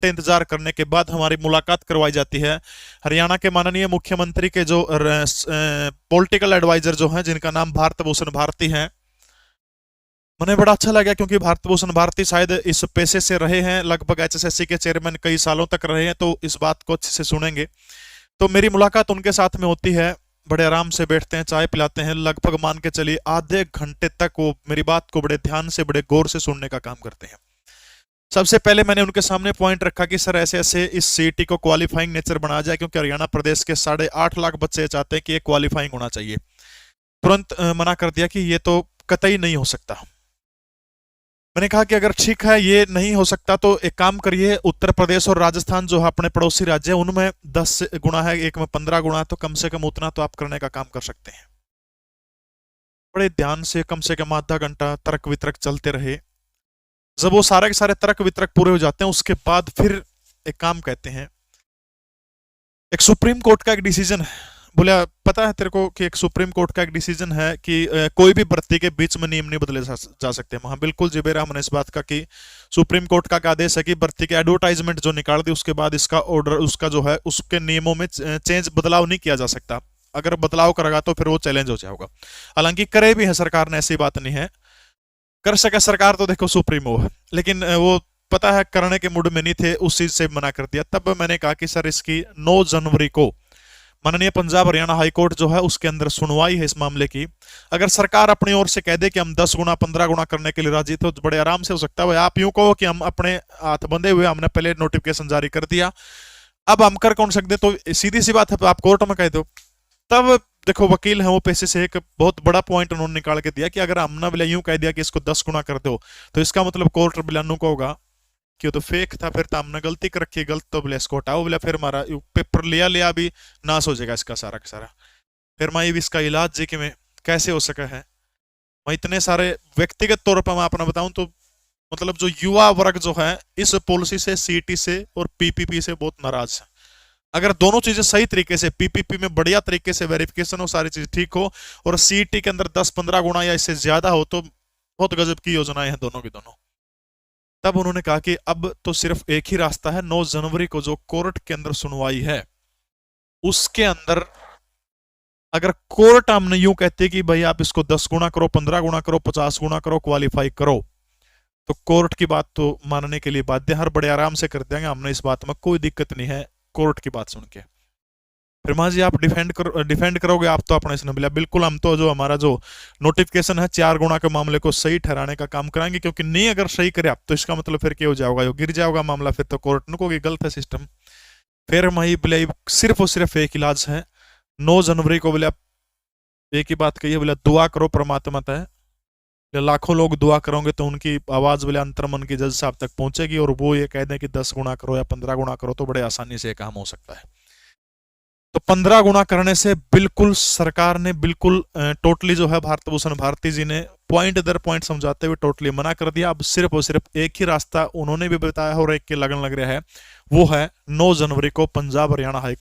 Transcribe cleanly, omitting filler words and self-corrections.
घंटे इंतजार करने के बाद हमारी मुलाकात करवाई जाती है हरियाणा के माननीय मुख्यमंत्री के जो पॉलिटिकल एडवाइजर जो हैं, जिनका नाम भारत भूषण भारती है। मुझे बड़ा अच्छा लगा क्योंकि भारत भूषण भारती शायद इस पेशे से रहे हैं, लगभग एचएसएससी के चेयरमैन कई सालों तक रहे हैं, तो इस बात को अच्छे से सुनेंगे। तो मेरी मुलाकात उनके साथ में होती है, बड़े आराम से बैठते हैं, चाय पिलाते हैं, लगभग मान के चलिए आधे घंटे तक वो मेरी बात को बड़े ध्यान से, बड़े गौर से सुनने का काम करते हैं। सबसे पहले मैंने उनके सामने पॉइंट रखा कि सर ऐसे ऐसे इस सीईटी को क्वालिफाइंग नेचर बनाया जाए, क्योंकि हरियाणा प्रदेश के 8.5 लाख बच्चे चाहते हैं कि ये क्वालिफाइंग होना चाहिए। तुरंत मना कर दिया कि ये तो कतई नहीं हो सकता। मैंने कहा कि अगर ठीक है ये नहीं हो सकता तो एक काम करिए, उत्तर प्रदेश और राजस्थान जो है अपने पड़ोसी राज्य है, उनमें 10 गुना है, एक में 15 गुना है, तो कम से कम उतना तो आप करने का काम कर सकते हैं। बड़े ध्यान से कम आधा घंटा तर्क वितर्क चलते रहे। जब वो सारे के सारे तर्क वितर्क पूरे हो जाते हैं, उसके बाद फिर एक काम कहते हैं, एक सुप्रीम कोर्ट का एक डिसीजन है। बोले पता है तेरे को कि एक सुप्रीम कोर्ट का एक डिसीजन है कि कोई भी भर्ती के बीच में नियम नहीं बदले जा सकते। हाँ बिल्कुल जी बेरा, हमने इस बात का कि सुप्रीम कोर्ट का आदेश है कि भर्ती के एडवर्टाइजमेंट जो निकाल दी उसके बाद इसका ऑर्डर, उसका जो है उसके नियमों में चेंज बदलाव नहीं किया जा सकता। अगर बदलाव करेगा तो फिर वो चैलेंज हो जाएगा। हालांकि करे भी है सरकार ने, ऐसी बात नहीं है, कर सके सरकार तो देखो सुप्रीमो है, लेकिन वो पता है करने के मूड में नहीं थे, उस चीज से मना कर दिया। तब मैंने कहा कि सर इसकी 9 जनवरी को माननीय पंजाब हरियाणा हाईकोर्ट जो है उसके अंदर सुनवाई है इस मामले की। अगर सरकार अपनी ओर से कह दे कि हम 10 गुना 15 गुना करने के लिए राजी, तो बड़े आराम से हो सकता है। आप यूं कहो कि हम अपने हाथ बंधे हुए, हमने पहले नोटिफिकेशन जारी कर दिया, अब हम कर कौन सकते, तो सीधी सी बात है, आप कोर्ट में कह दो। तब देखो वकील है वो पैसे से एक बहुत बड़ा पॉइंट उन्होंने निकाल के दिया कि अगर हमने बोले यूं कह दिया कि इसको 10 गुना कर दो, तो इसका मतलब कोर्ट बिलानू को होगा कि तो फेक था, फिर तो हमने गलती कर रखी, गलत तो बोले इसको हटाओ, बोले फिर हमारा पेपर लिया भी नाश हो जाएगा इसका सारा का सारा। फिर मैं इसका इलाज जी कि मैं कैसे हो सका है। मैं इतने सारे व्यक्तिगत तौर पर मैं अपना बताऊं तो मतलब जो युवा वर्ग जो है इस पॉलिसी से, सीईटी से और पीपीपी से बहुत नाराज है। अगर दोनों चीजें सही तरीके से, पीपीपी में बढ़िया तरीके से वेरिफिकेशन हो, सारी चीज ठीक हो, और सीईटी के अंदर 10-15 गुना या इससे ज्यादा हो, तो बहुत गजब की योजनाएं हैं दोनों की दोनों। तब उन्होंने कहा कि अब तो सिर्फ एक ही रास्ता है, 9 जनवरी को जो कोर्ट के अंदर सुनवाई है उसके अंदर अगर कोर्ट हमने यूं कहते कि भाई आप इसको 10 गुना करो, 15 गुना करो, 50 गुना करो, क्वालिफाई करो, तो कोर्ट की बात तो मानने के लिए बाध्य, हर बड़े आराम से कर देंगे, हमने इस बात में कोई दिक्कत नहीं है कोर्ट की बात सुन के। फिर मां जी आप डिफेंड करोगे, आप तो अपने इसने बोला बिल्कुल हम तो जो हमारा जो नोटिफिकेशन है 4 गुना के मामले को सही ठहराने का काम कराएंगे, क्योंकि नहीं अगर सही करे आप तो इसका मतलब फिर क्या हो जाएगा, गिर जाएगा मामला, फिर तो कोर्ट नको कि गलत है सिस्टम। फिर वही बोले सिर्फ और सिर्फ एक इलाज है, 9 जनवरी को बोले एक ही बात कही है, बोले दुआ करो परमात्मा है, लाखों लोग दुआ करोगे तो उनकी आवाज बोले अंतर्मन की जज साहब तक पहुंचेगी, और वो ये कह दें कि 10 गुना करो या 15 गुना करो तो बड़े आसानी से काम हो सकता है। तो 15 गुना करने से बिल्कुल सरकार ने बिल्कुल टोटली जो है भारत भूषण भारती जी ने पॉइंट दर पॉइंट समझाते हुए टोटली मना कर दिया। अब सिर्फ और सिर्फ एक ही रास्ता उन्होंने भी बताया और एक के लगन लग रहा है, वो है 9 जनवरी को पंजाब हरियाणा हाई